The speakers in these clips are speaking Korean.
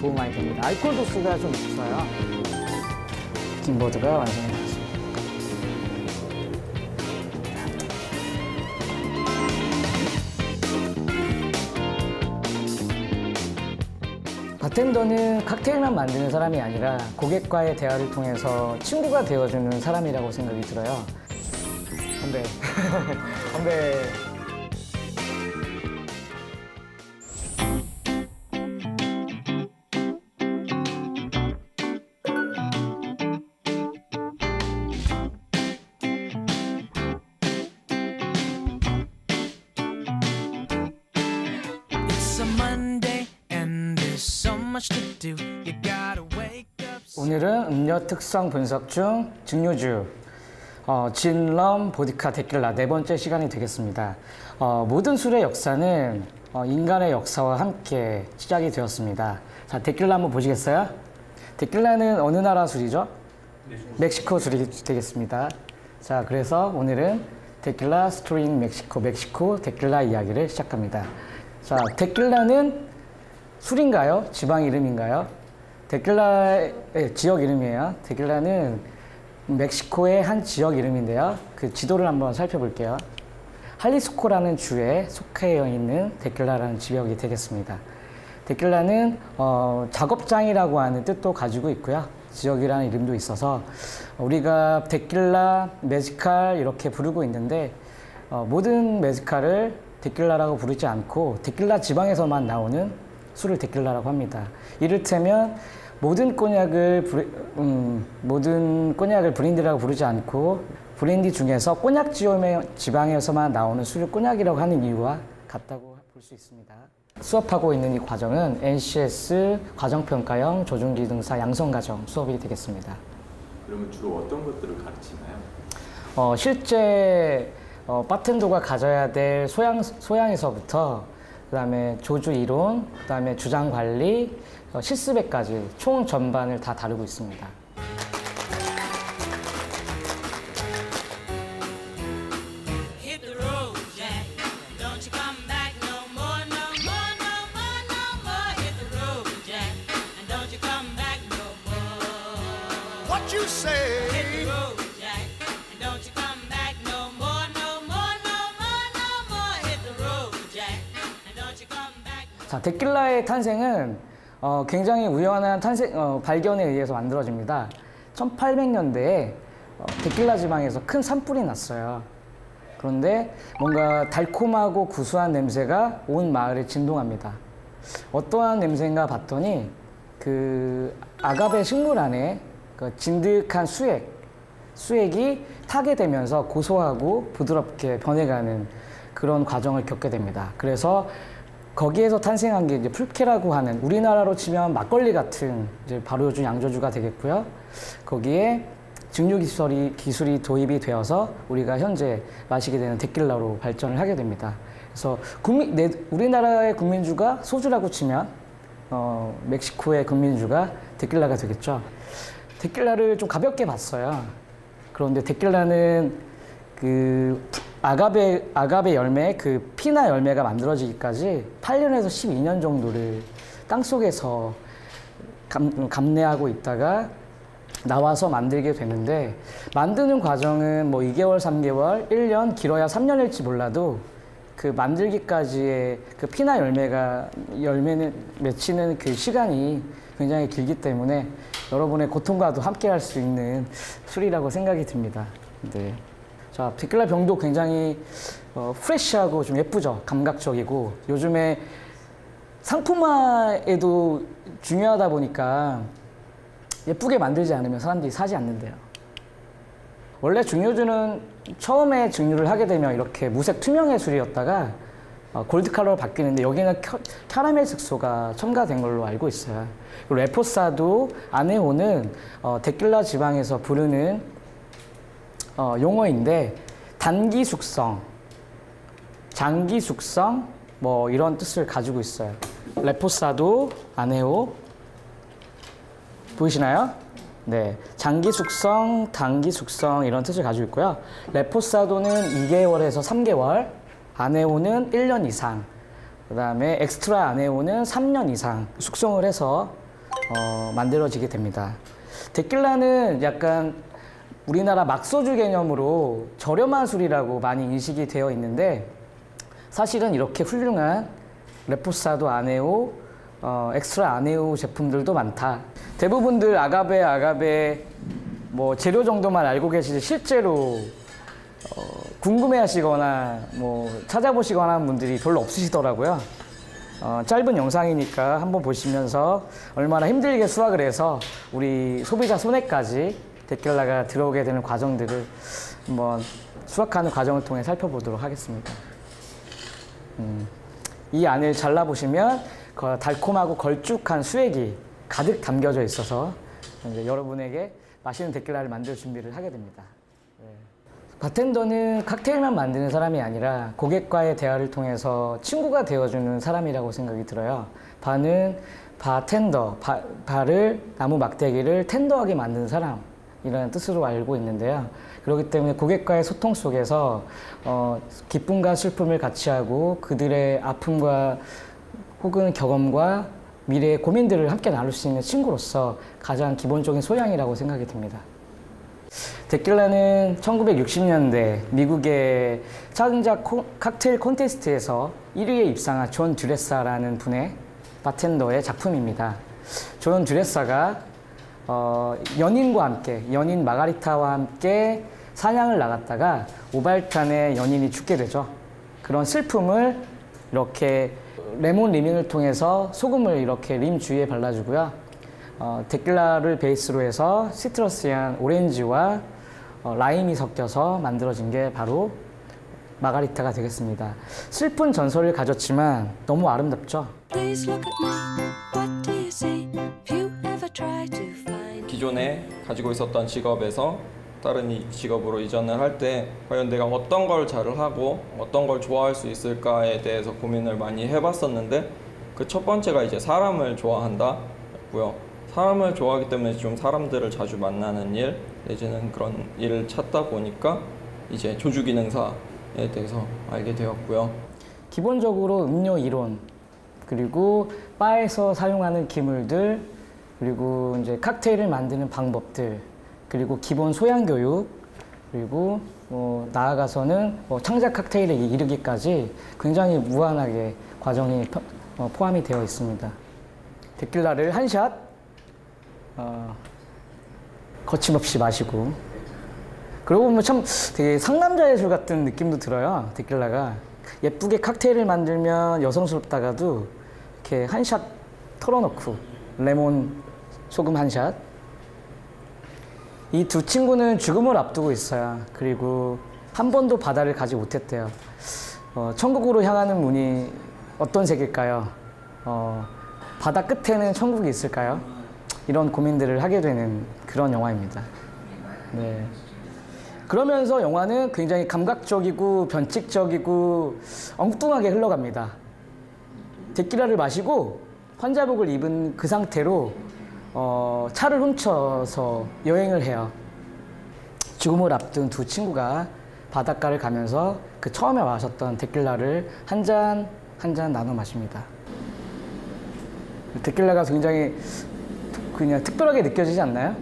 도움 많이 됩니다. 알코올 도수가 좀 있어요. 킹보드가 완성이 됐습니다. 바텐더는 칵테일만 만드는 사람이 아니라 고객과의 대화를 통해서 친구가 되어주는 사람이라고 생각이 들어요. 건배. 건배. 오늘은 음료 특성 분석 중 증류주 진, 럼, 보드카, 데킬라 네 번째 시간이 되겠습니다. 모든 술의 역사는 인간의 역사와 함께 시작이 되었습니다. 자, 데킬라 한번 보시겠어요? 데킬라는 어느 나라 술이죠? 멕시코 술이 되겠습니다. 자, 그래서 오늘은 데킬라 스토리 인 멕시코 데킬라 이야기를 시작합니다. 자, 데킬라는 술인가요? 지방 이름인가요? 데킬라의 지역 이름이에요. 데킬라는 멕시코의 한 지역 이름인데요. 그 지도를 한번 살펴볼게요. 할리스코라는 주에 속해 있는 데킬라라는 지역이 되겠습니다. 데킬라는 작업장이라고 하는 뜻도 가지고 있고요. 지역이라는 이름도 있어서 우리가 데킬라, 메지칼 이렇게 부르고 있는데 모든 메지칼을 데킬라라고 부르지 않고 데킬라 지방에서만 나오는 술을 데킬라라고 합니다. 이를테면 모든 꼬냑을 브랜디라고 부르지 않고 브랜디 중에서 꼬냑 지방에서만 나오는 술을 꼬냑이라고 하는 이유와 같다고 볼 수 있습니다. 수업하고 있는 이 과정은 NCS 과정평가형 조종기능사 양성과정 수업이 되겠습니다. 그러면 주로 어떤 것들을 가르치나요? 실제 바텐더가 가져야 될 소양에서부터 그다음에 조주 이론, 그다음에 주장 관리, 실습에까지 총 전반을 다 다루고 있습니다. 자, 데킬라의 탄생은 굉장히 우연한 발견에 의해서 만들어집니다. 1800년대에 데킬라 지방에서 큰 산불이 났어요. 그런데 뭔가 달콤하고 구수한 냄새가 온 마을에 진동합니다. 어떠한 냄새인가 봤더니 그 아가베 식물 안에 그 진득한 수액이 타게 되면서 고소하고 부드럽게 변해가는 그런 과정을 겪게 됩니다. 그래서 거기에서 탄생한 게 이제 풀케라고 하는 우리나라로 치면 막걸리 같은 이제 발효주, 양조주가 되겠고요. 거기에 증류 기술이 도입이 되어서 우리가 현재 마시게 되는 데킬라로 발전을 하게 됩니다. 그래서 우리나라의 국민주가 소주라고 치면 멕시코의 국민주가 데킬라가 되겠죠. 데킬라를 좀 가볍게 봤어요. 그런데 데킬라는 그 아가베 열매, 그 피나 열매가 만들어지기까지 8년에서 12년 정도를 땅속에서 감내하고 있다가 나와서 만들게 되는데, 만드는 과정은 뭐 2개월, 3개월, 1년, 길어야 3년일지 몰라도 그 만들기까지의 그 피나 열매는 맺히는 그 시간이 굉장히 길기 때문에 여러분의 고통과도 함께 할 수 있는 술이라고 생각이 듭니다. 네. 자, 데킬라 병도 굉장히 프레쉬하고 좀 예쁘죠. 감각적이고 요즘에 상품화에도 중요하다 보니까 예쁘게 만들지 않으면 사람들이 사지 않는데요. 원래 증류주는 처음에 증류를 하게 되면 이렇게 무색 투명의 술이었다가 골드 컬러로 바뀌는데 여기는 캐러멜 색소가 첨가된 걸로 알고 있어요. 그리고 레포사도 아네호는 데킬라 지방에서 부르는 용어인데 단기 숙성, 장기 숙성 뭐 이런 뜻을 가지고 있어요. 레포사도, 아네호 보이시나요? 네, 장기 숙성, 단기 숙성 이런 뜻을 가지고 있고요. 레포사도는 2개월에서 3개월, 아네호는 1년 이상, 그 다음에 엑스트라 아네호는 3년 이상 숙성을 해서 만들어지게 됩니다. 데킬라는 약간 우리나라 막소주 개념으로 저렴한 술이라고 많이 인식이 되어 있는데 사실은 이렇게 훌륭한 레포사도 아네오, 엑스트라 아네오 제품들도 많다. 대부분들 아가베 뭐 재료 정도만 알고 계시지 실제로 궁금해하시거나 뭐 찾아보시거나 하는 분들이 별로 없으시더라고요. 짧은 영상이니까 한번 보시면서 얼마나 힘들게 수확을 해서 우리 소비자 손에까지 데킬라가 들어오게 되는 과정들을 한번 수확하는 과정을 통해 살펴보도록 하겠습니다. 이 안을 잘라보시면 달콤하고 걸쭉한 수액이 가득 담겨져 있어서 이제 여러분에게 맛있는 데킬라를 만들 준비를 하게 됩니다. 바텐더는 칵테일만 만드는 사람이 아니라 고객과의 대화를 통해서 친구가 되어주는 사람이라고 생각이 들어요. 바는 바텐더, 바를 나무 막대기를 텐더하게 만드는 사람이라는 뜻으로 알고 있는데요. 그렇기 때문에 고객과의 소통 속에서 기쁨과 슬픔을 같이 하고 그들의 아픔과 혹은 경험과 미래의 고민들을 함께 나눌 수 있는 친구로서 가장 기본적인 소양이라고 생각이 듭니다. 데킬라는 1960년대 미국의 창작 칵테일 콘테스트에서 1위에 입상한 존 듀레사라는 분의 바텐더의 작품입니다. 존 듀레사가 연인과 함께, 연인 마가리타와 함께 사냥을 나갔다가 오발탄에 연인이 죽게 되죠. 그런 슬픔을 이렇게 레몬 리밍을 통해서 소금을 이렇게 림 주위에 발라주고요. 데킬라를 베이스로 해서 시트러스한 오렌지와 라임이 섞여서 만들어진 게 바로 마가리타가 되겠습니다. 슬픈 전설을 가졌지만 너무 아름답죠? 기존에 가지고 있었던 직업에서 다른 직업으로 이전을 할 때 과연 내가 어떤 걸 잘 하고 어떤 걸 좋아할 수 있을까에 대해서 고민을 많이 해봤었는데 그 첫 번째가 이제 사람을 좋아한다 였고요. 사람을 좋아하기 때문에 좀 사람들을 자주 만나는 일 내지는 그런 일을 찾다 보니까 이제 조주기능사에 대해서 알게 되었고요. 기본적으로 음료 이론, 그리고 바에서 사용하는 기물들, 그리고 이제 칵테일을 만드는 방법들, 그리고 기본 소양 교육, 그리고 나아가서는 창작 칵테일에 이르기까지 굉장히 무한하게 과정이 포함이 되어 있습니다. 데킬라를 한 샷 거침없이 마시고, 그러고 보면 참 되게 상남자의 술 같은 느낌도 들어요. 데킬라가 예쁘게 칵테일을 만들면 여성스럽다가도 이렇게 한 샷 털어놓고 레몬 소금 한 샷. 이 두 친구는 죽음을 앞두고 있어요. 그리고 한 번도 바다를 가지 못했대요. 천국으로 향하는 문이 어떤 색일까요? 바다 끝에는 천국이 있을까요? 이런 고민들을 하게 되는 그런 영화입니다. 네. 그러면서 영화는 굉장히 감각적이고 변칙적이고 엉뚱하게 흘러갑니다. 데킬라를 마시고 환자복을 입은 그 상태로 차를 훔쳐서 여행을 해요. 죽음을 앞둔 두 친구가 바닷가를 가면서 그 처음에 마셨던 데킬라를 한 잔 한 잔 나눠 마십니다. 데킬라가 굉장히 그냥 특별하게 느껴지지 않나요?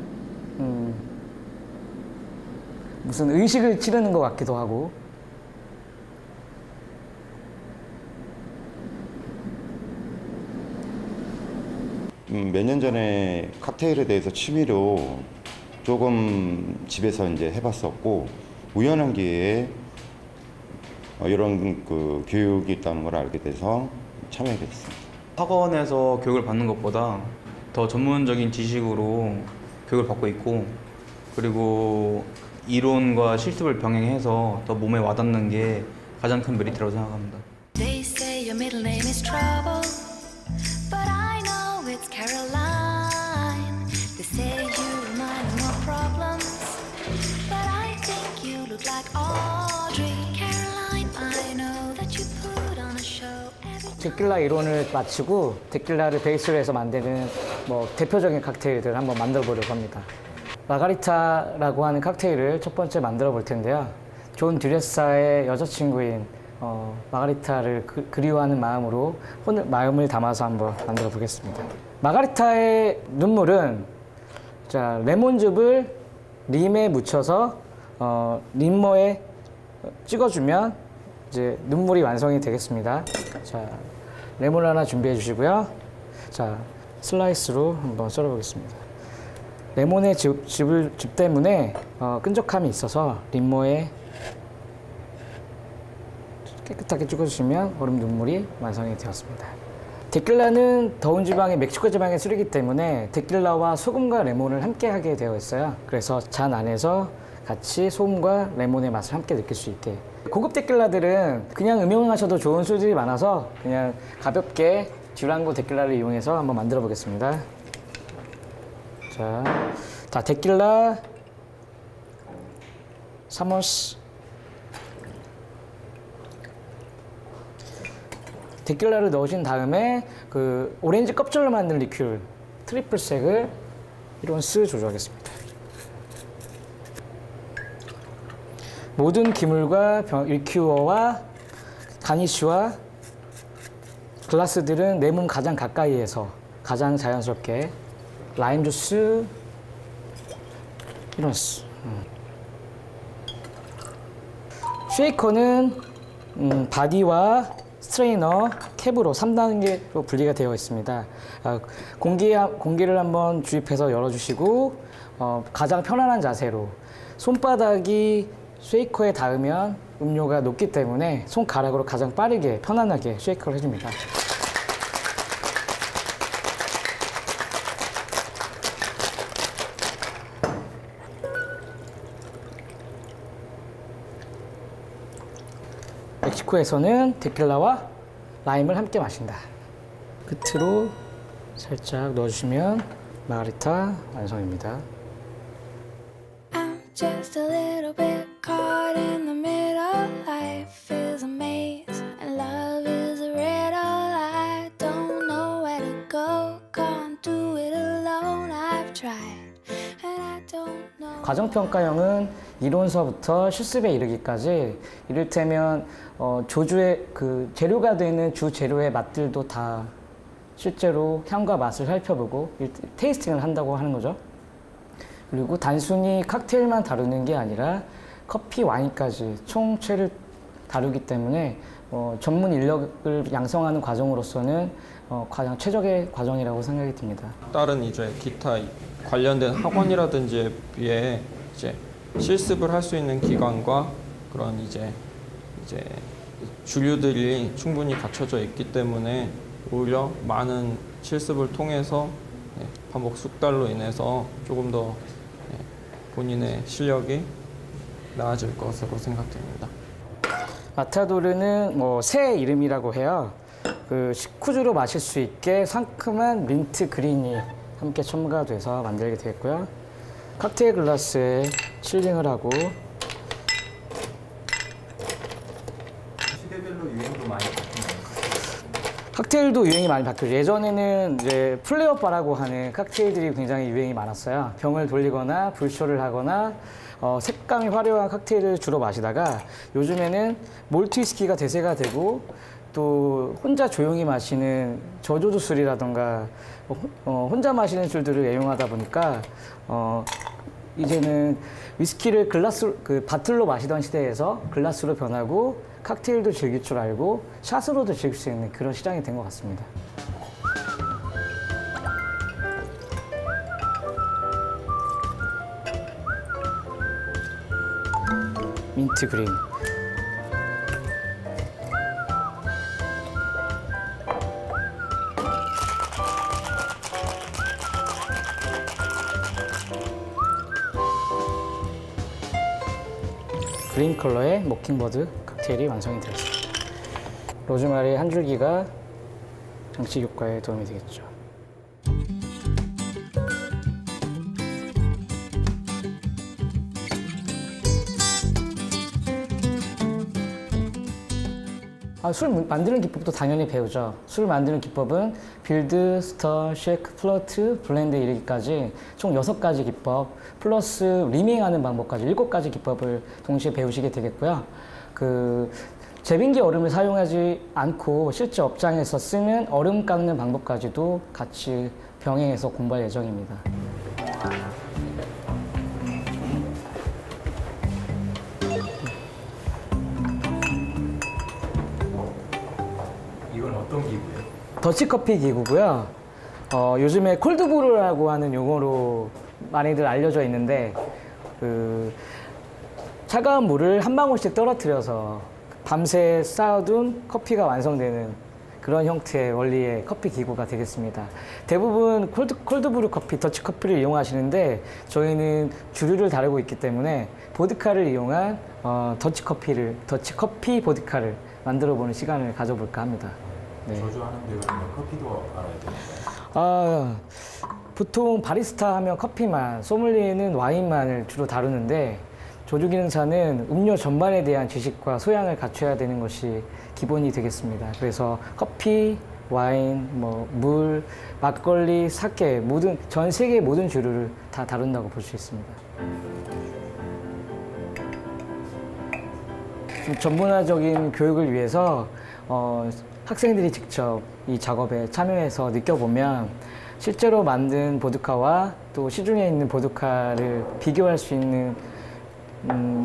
무슨 의식을 치르는 것 같기도 하고. 몇 년 전에 칵테일에 대해서 취미로 조금 집에서 이제 해봤었고 우연한 기회에 이런 그 교육이 있다는 걸 알게 돼서 참여하게 됐습니다. 학원에서 교육을 받는 것보다 더 전문적인 지식으로 교육을 받고 있고, 그리고 이론과 실습을 병행해서 더 몸에 와닿는 게 가장 큰 메리트라고 생각합니다. They say your middle name is trouble, but I know it's Caroline. They say you remind me of problems, but I think you look like Audrey. Caroline, I know that you put on a show every time. 데킬라 이론을 마치고 데킬라를 베이스로 해서 만드는 대표적인 칵테일들을 한번 만들어 보려고 합니다. 마가리타라고 하는 칵테일을 첫 번째 만들어 볼 텐데요. 존 듀레사의 여자친구인 마가리타를 그리워하는 마음으로 마음을 담아서 한번 만들어 보겠습니다. 마가리타의 눈물은 자, 레몬즙을 림에 묻혀서 림머에 찍어주면 이제 눈물이 완성이 되겠습니다. 자, 레몬 하나 준비해 주시고요. 자, 슬라이스로 한번 썰어 보겠습니다. 레몬의 즙 때문에 끈적함이 있어서 림머에 깨끗하게 찍어주시면 얼음 눈물이 완성이 되었습니다. 데킬라는 더운 지방의 멕시코 지방의 술이기 때문에 데킬라와 소금과 레몬을 함께 하게 되어 있어요. 그래서 잔 안에서 같이 소금과 레몬의 맛을 함께 느낄 수 있게. 고급 데킬라들은 그냥 음용하셔도 좋은 술들이 많아서 그냥 가볍게 듀랑고 데킬라를 이용해서 한번 만들어 보겠습니다. 자, 데킬라 사모스. 데킬라를 넣으신 다음에 그 오렌지 껍질로 만든 리큐르 트리플색을 1온스 조절하겠습니다. 모든 기물과 리큐어와 가니쉬와 글라스들은 내 몸 가장 가까이에서 가장 자연스럽게 라임 주스 1온스. 쉐이커는 바디와 스트레이너, 캡으로 3단계로 분리가 되어 있습니다. 공기를 한번 주입해서 열어주시고 가장 편안한 자세로 손바닥이 쉐이커에 닿으면 음료가 녹기 때문에 손가락으로 가장 빠르게 편안하게 쉐이커를 해줍니다. 멕시코에서는 데킬라와 라임을 함께 마신다. 끝으로 살짝 넣어주시면 마가리타 완성입니다. I'm just a little bit caught in the middle. Life is a maze and love is a riddle. I don't know where to go, can't do it alone. I've tried and I don't know. 과정평가형은 이론서부터 실습에 이르기까지 이를테면 조주의 그 재료가 되는 주 재료의 맛들도 다 실제로 향과 맛을 살펴보고 테이스팅을 한다고 하는 거죠. 그리고 단순히 칵테일만 다루는 게 아니라 커피, 와인까지 총체를 다루기 때문에 전문 인력을 양성하는 과정으로서는 가장 최적의 과정이라고 생각이 듭니다. 다른 이제 기타 관련된 학원이라든지에 비해 이제 실습을 할 수 있는 기관과 그런 이제 주류들이 충분히 갖춰져 있기 때문에 오히려 많은 실습을 통해서 반복 숙달로 인해서 조금 더 본인의 실력이 나아질 것으로 생각됩니다. 마타도르는 새 이름이라고 해요. 그 식후주로 마실 수 있게 상큼한 민트 그린이 함께 첨가돼서 만들게 되었고요. 칵테일 글라스에 칠링을 하고 시대별로 유행도 많이 바뀌나요? 칵테일도 유행이 많이 바뀌었죠. 예전에는 이제 플레어바라고 하는 칵테일들이 굉장히 유행이 많았어요. 병을 돌리거나 불쇼를 하거나 색감이 화려한 칵테일을 주로 마시다가 요즘에는 몰트 위스키가 대세가 되고 또 혼자 조용히 마시는 저조도 술이라던가 혼자 마시는 술들을 애용하다 보니까 이제는 위스키를 바틀로 마시던 시대에서 글라스로 변하고 칵테일도 즐길 줄 알고 샷으로도 즐길 수 있는 그런 시장이 된 것 같습니다. 민트 그린. 그린 컬러의 모킹버드 칵테일이 완성이 되었습니다. 로즈마리 한 줄기가 장식 효과에 도움이 되겠죠. 술 만드는 기법도 당연히 배우죠. 술 만드는 기법은 빌드, 스터, 쉐이크, 플러트, 블렌드에 이르기까지 총 6가지 기법 플러스 리밍하는 방법까지 7가지 기법을 동시에 배우시게 되겠고요. 제빙기 얼음을 사용하지 않고 실제 업장에서 쓰는 얼음 깎는 방법까지도 같이 병행해서 공부할 예정입니다. 이건 어떤 기구예요? 더치커피 기구고요. 요즘에 콜드브루라고 하는 용어로 많이들 알려져 있는데 그 차가운 물을 한 방울씩 떨어뜨려서 밤새 쌓아둔 커피가 완성되는 그런 형태의 원리의 커피 기구가 되겠습니다. 대부분 콜드브루 커피, 더치커피를 이용하시는데 저희는 주류를 다루고 있기 때문에 보드카를 이용한 더치커피 보드카를 만들어보는 시간을 가져볼까 합니다. 네. 저주하는 데 가면 커피도 알아야 되나요? 보통 바리스타 하면 커피만, 소믈리에는 와인만을 주로 다루는데 조주기능사는 음료 전반에 대한 지식과 소양을 갖춰야 되는 것이 기본이 되겠습니다. 그래서 커피, 와인, 물, 막걸리, 사케 전 세계 모든 주류를 다 다룬다고 볼 수 있습니다. 좀 전문화적인 교육을 위해서 학생들이 직접 이 작업에 참여해서 느껴보면 실제로 만든 보드카와 또 시중에 있는 보드카를 비교할 수 있는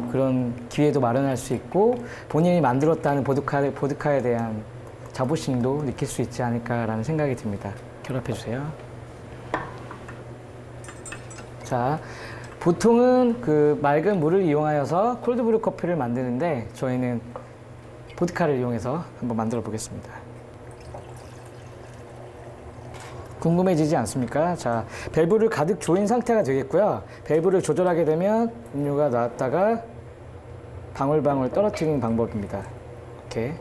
그런 기회도 마련할 수 있고 본인이 만들었다는 보드카에 대한 자부심도 느낄 수 있지 않을까라는 생각이 듭니다. 결합해 주세요. 자, 보통은 그 맑은 물을 이용하여서 콜드브루 커피를 만드는데 저희는 보드카를 이용해서 한번 만들어 보겠습니다. 궁금해지지 않습니까? 자, 밸브를 가득 조인 상태가 되겠고요. 밸브를 조절하게 되면 음료가 나왔다가 방울방울 떨어뜨리는 방법입니다. 이렇게.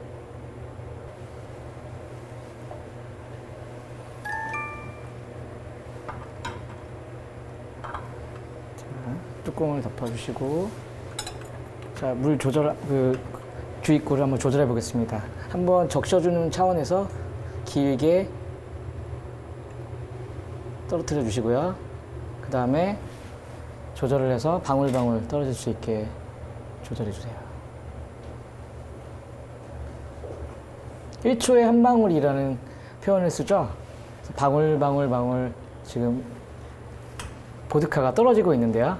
자, 뚜껑을 덮어주시고, 자, 물 조절, 주입구를 한번 조절해 보겠습니다. 한번 적셔주는 차원에서 길게 떨어뜨려 주시고요. 그 다음에 조절을 해서 방울방울 떨어질 수 있게 조절해 주세요. 1초에 한 방울이라는 표현을 쓰죠. 방울 지금 보드카가 떨어지고 있는데요.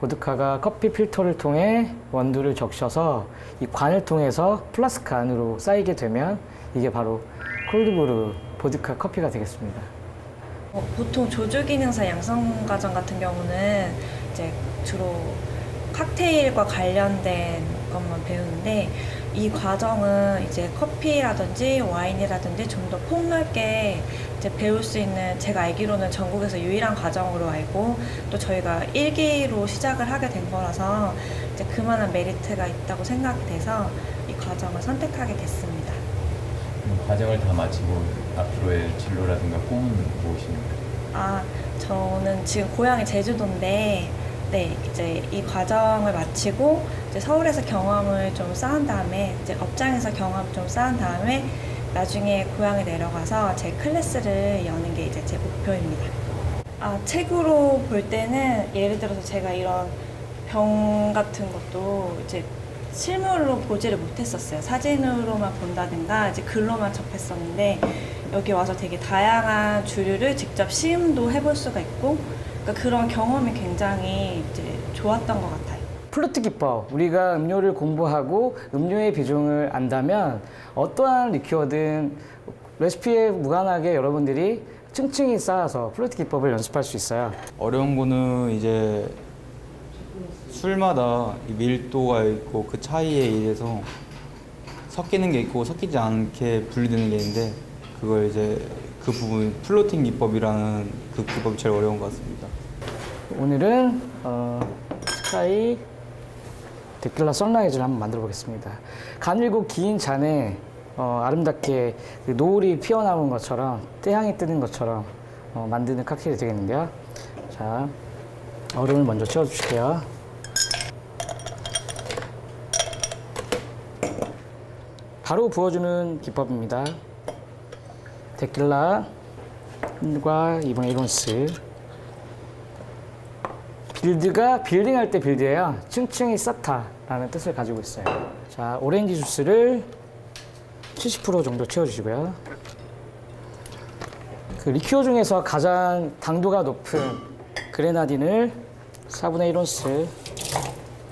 보드카가 커피 필터를 통해 원두를 적셔서 이 관을 통해서 플라스크 안으로 쌓이게 되면 이게 바로 콜드브루 보드카 커피가 되겠습니다. 보통 조주기능사 양성과정 같은 경우는 이제 주로 칵테일과 관련된 것만 배우는데 이 과정은 이제 커피라든지 와인이라든지 좀 더 폭넓게 이제 배울 수 있는, 제가 알기로는 전국에서 유일한 과정으로 알고 또 저희가 1기로 시작을 하게 된 거라서 이제 그만한 메리트가 있다고 생각이 돼서 이 과정을 선택하게 됐습니다. 과정을 다 마치고 앞으로의 진로라든가 꿈은 무엇입니까? 저는 지금 고향이 제주도인데, 네, 이제 이 과정을 마치고 이제 서울에서 경험을 좀 쌓은 다음에, 이제 업장에서 경험 좀 쌓은 다음에 나중에 고향에 내려가서 제 클래스를 여는 게 이제 제 목표입니다. 책으로 볼 때는 예를 들어서 제가 이런 병 같은 것도 이제 실물로 보지를 못했었어요. 사진으로만 본다든가 이제 글로만 접했었는데 여기 와서 되게 다양한 주류를 직접 시음도 해볼 수가 있고, 그러니까 그런 경험이 굉장히 이제 좋았던 것 같아요. 플루트 기법, 우리가 음료를 공부하고 음료의 비중을 안다면 어떠한 리큐어든 레시피에 무관하게 여러분들이 층층이 쌓아서 플루트 기법을 연습할 수 있어요. 어려운 거는 이제 술마다 이 밀도가 있고 그 차이에 의해서 섞이는 게 있고 섞이지 않게 분리되는 게 있는데, 그걸 이제 그 부분 플로팅 기법이라는 그 기법이 제일 어려운 것 같습니다. 오늘은 스카이 데킬라 선라이즈를 한번 만들어 보겠습니다. 가늘고 긴 잔에 아름답게 그 노을이 피어나온 것처럼 태양이 뜨는 것처럼 만드는 칵테일이 되겠는데요. 자, 얼음을 먼저 채워주실게요. 바로 부어주는 기법입니다. 데킬라과 2분의 1온스. 빌드가 빌딩할 때 빌드예요. 층층이 쌓다라는 뜻을 가지고 있어요. 자, 오렌지 주스를 70% 정도 채워주시고요. 그 리큐어 중에서 가장 당도가 높은 그레나딘을 4분의 1온스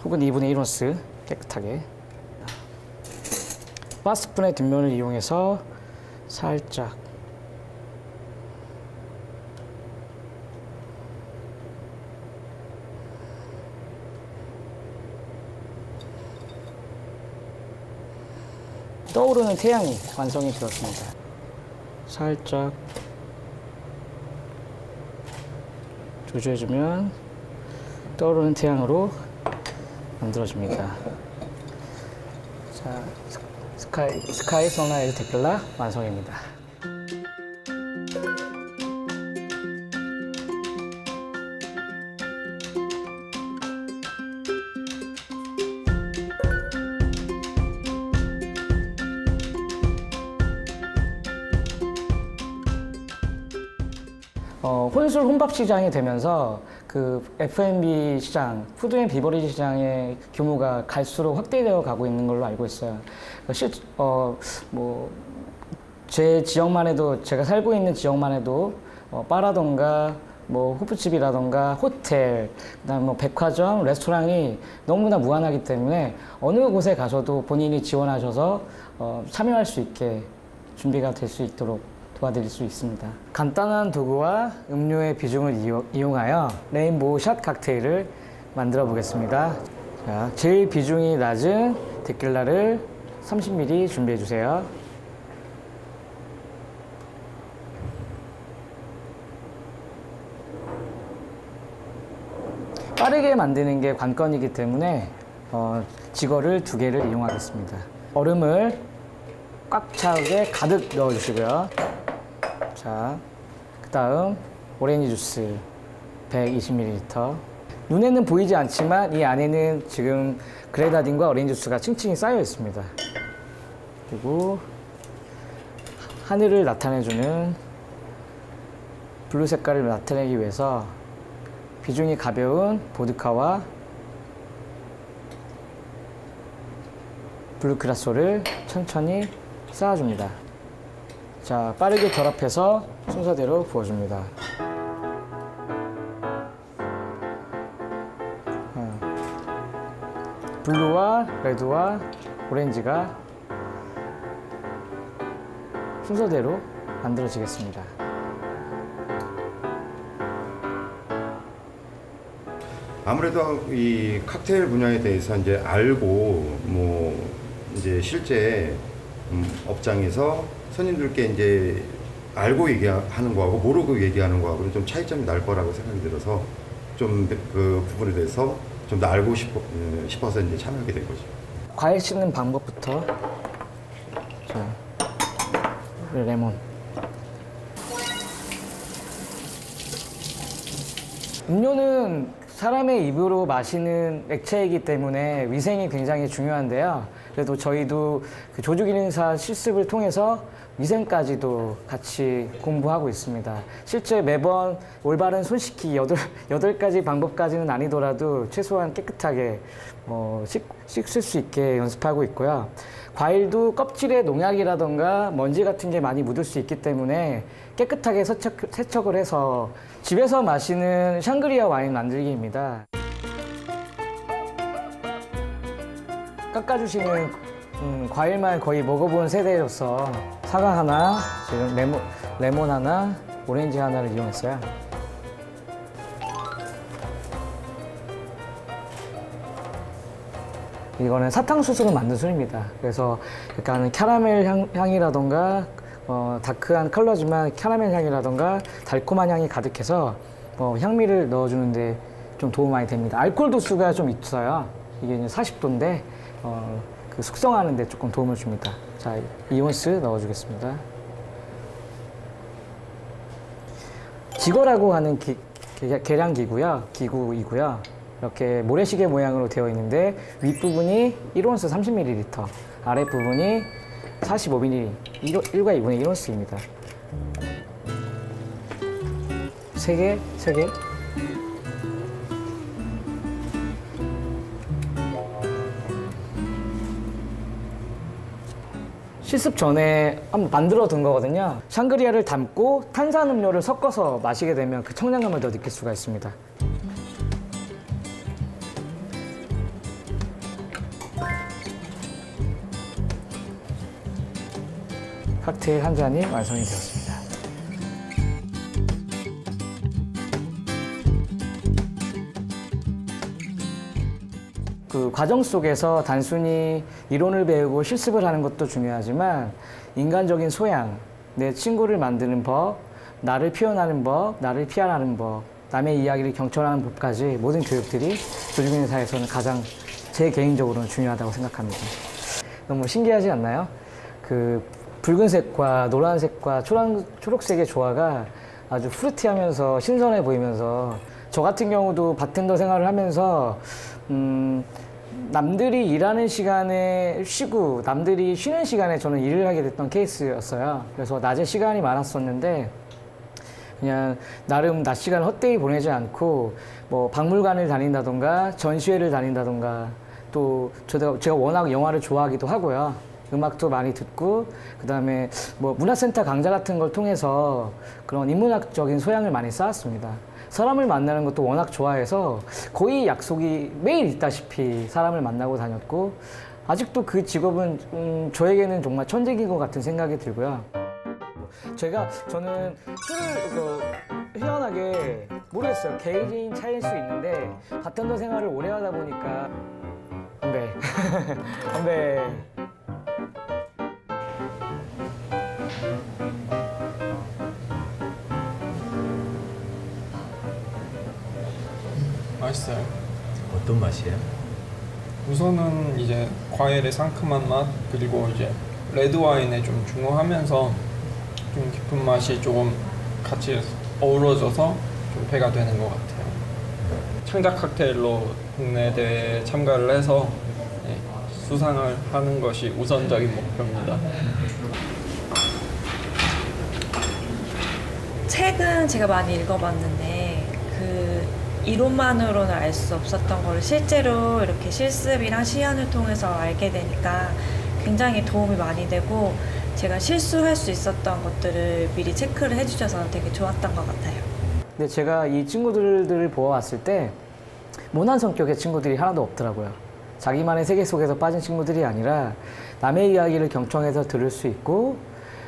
혹은 2분의 1온스 깨끗하게 바스푼의 뒷면을 이용해서 살짝 떠오르는 태양이 완성이 되었습니다. 살짝 조조해주면 떠오르는 태양으로 만들어집니다. 자, 스카이 선라이즈 데킬라 완성입니다. 혼술 혼밥 시장이 되면서 그 F&B 시장, 푸드 앤 비버리지 시장의 규모가 갈수록 확대되어 가고 있는 걸로 알고 있어요. 제 지역만 해도, 제가 살고 있는 지역만 해도 바라던가 호프집이라던가 호텔, 그다음 백화점, 레스토랑이 너무나 무한하기 때문에 어느 곳에 가셔도 본인이 지원하셔서 참여할 수 있게 준비가 될 수 있도록 도와드릴 수 있습니다. 간단한 도구와 음료의 비중을 이용하여 레인보우 샷 칵테일을 만들어 보겠습니다. 자, 제일 비중이 낮은 데킬라를 30ml 준비해 주세요. 빠르게 만드는 게 관건이기 때문에 지거를 2개를 이용하겠습니다. 얼음을 꽉 차게 가득 넣어 주시고요. 자, 그 다음 오렌지 주스 120ml. 눈에는 보이지 않지만 이 안에는 지금 그레나딘과 오렌지 주스가 층층이 쌓여 있습니다. 그리고 하늘을 나타내주는 블루 색깔을 나타내기 위해서 비중이 가벼운 보드카와 블루 크라소를 천천히 쌓아줍니다. 자, 빠르게 결합해서 순서대로 부어줍니다. 블루와 레드와 오렌지가 순서대로 만들어지겠습니다. 아무래도 이 칵테일 분야에 대해서 이제 알고 이제 실제 업장에서 손님들께 이제 알고 얘기하는 거하고 모르고 얘기하는 거하고는 좀 차이점이 날 거라고 생각이 들어서 좀 그 부분에 대해서 좀 더 알고 싶어서 이제 참여하게 된 거죠. 과일 씻는 방법부터. 자, 레몬. 음료는 사람의 입으로 마시는 액체이기 때문에 위생이 굉장히 중요한데요. 그래도 저희도 그 조직인사 실습을 통해서 위생까지도 같이 공부하고 있습니다. 실제 매번 올바른 손 씻기 8가지 방법까지는 아니더라도 최소한 깨끗하게 씻을 수 있게 연습하고 있고요. 과일도 껍질에 농약이라던가 먼지 같은 게 많이 묻을 수 있기 때문에 깨끗하게 세척을 해서 집에서 마시는 샹그리아 와인 만들기입니다. 깎아주시는 과일만 거의 먹어본 세대로서 사과 하나, 지금 레몬 하나, 오렌지 하나를 이용했어요. 이거는 사탕수수로 만든 술입니다. 그래서 약간 캐러멜 향이라던가 다크한 컬러지만 캐러멜 향이라던가 달콤한 향이 가득해서 향미를 넣어주는데 좀 도움 많이 됩니다. 알코올 도수가 좀 있어요. 이게 이제 40도인데 그 숙성하는 데 조금 도움을 줍니다. 자, 2온스 넣어주겠습니다. 지거라고 하는 계량기구이고요. 이렇게 모래시계 모양으로 되어 있는데 윗부분이 1온스 30ml, 아랫부분이 45ml, 1과 2분의 1온스입니다. 3개. 실습 전에 한번 만들어 둔 거거든요. 샹그리아를 담고 탄산음료를 섞어서 마시게 되면 그 청량감을 더 느낄 수가 있습니다. 칵테일 한 잔이 완성이 되었습니다. 그 과정 속에서 단순히 이론을 배우고 실습을 하는 것도 중요하지만 인간적인 소양, 내 친구를 만드는 법, 나를 표현하는 법, 나를 피하는 법, 남의 이야기를 경청하는 법까지 모든 교육들이 조직인사에서는 가장 제 개인적으로는 중요하다고 생각합니다. 너무 신기하지 않나요? 그 붉은색과 노란색과 초록색의 조화가 아주 프루티하면서 신선해 보이면서 저 같은 경우도 바텐더 생활을 하면서 남들이 일하는 시간에 쉬고 남들이 쉬는 시간에 저는 일을 하게 됐던 케이스였어요. 그래서 낮에 시간이 많았었는데 그냥 나름 낮 시간을 헛되이 보내지 않고 뭐 박물관을 다닌다던가 전시회를 다닌다던가 또 제가 워낙 영화를 좋아하기도 하고요. 음악도 많이 듣고 그다음에 뭐 문화센터 강좌 같은 걸 통해서 그런 인문학적인 소양을 많이 쌓았습니다. 사람을 만나는 것도 워낙 좋아해서 거의 약속이 매일 있다시피 사람을 만나고 다녔고 아직도 그 직업은 저에게는 정말 천직인 것 같은 생각이 들고요. 저는 술을 희한하게 모르겠어요. 개인 차이일 수 있는데 바텐더 생활을 오래 하다 보니까 건배 건배. 맛있어요. 어떤 맛이에요? 우선은 이제 과일의 상큼한 맛 그리고 이제 레드 와인에 좀 중화하면서 좀 깊은 맛이 조금 같이 어우러져서 좀 배가 되는 것 같아요. 창작 칵테일로 국내 대회에 참가를 해서 수상을 하는 것이 우선적인 목표입니다. 책은 제가 많이 읽어봤는데 그 이론만으로는 알 수 없었던 거를 실제로 이렇게 실습이랑 시연을 통해서 알게 되니까 굉장히 도움이 많이 되고 제가 실수할 수 있었던 것들을 미리 체크를 해주셔서 되게 좋았던 것 같아요. 근데 제가 이 친구들을 보아왔을 때 모난 성격의 친구들이 하나도 없더라고요. 자기만의 세계 속에서 빠진 친구들이 아니라 남의 이야기를 경청해서 들을 수 있고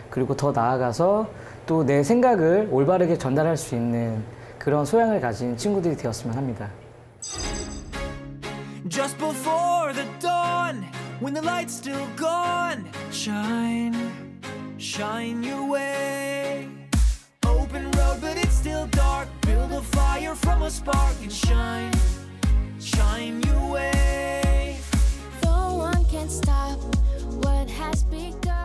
그리고 더 나아가서 또 내 생각을 올바르게 전달할 수 있는 그런 소양을 가진 친구들이 되었으면 합니다. Just before the dawn, when the light's still gone, shine, shine your way. Open road, but it's still dark. Build a fire from a spark and shine, shine your way. No one can stop what has begun.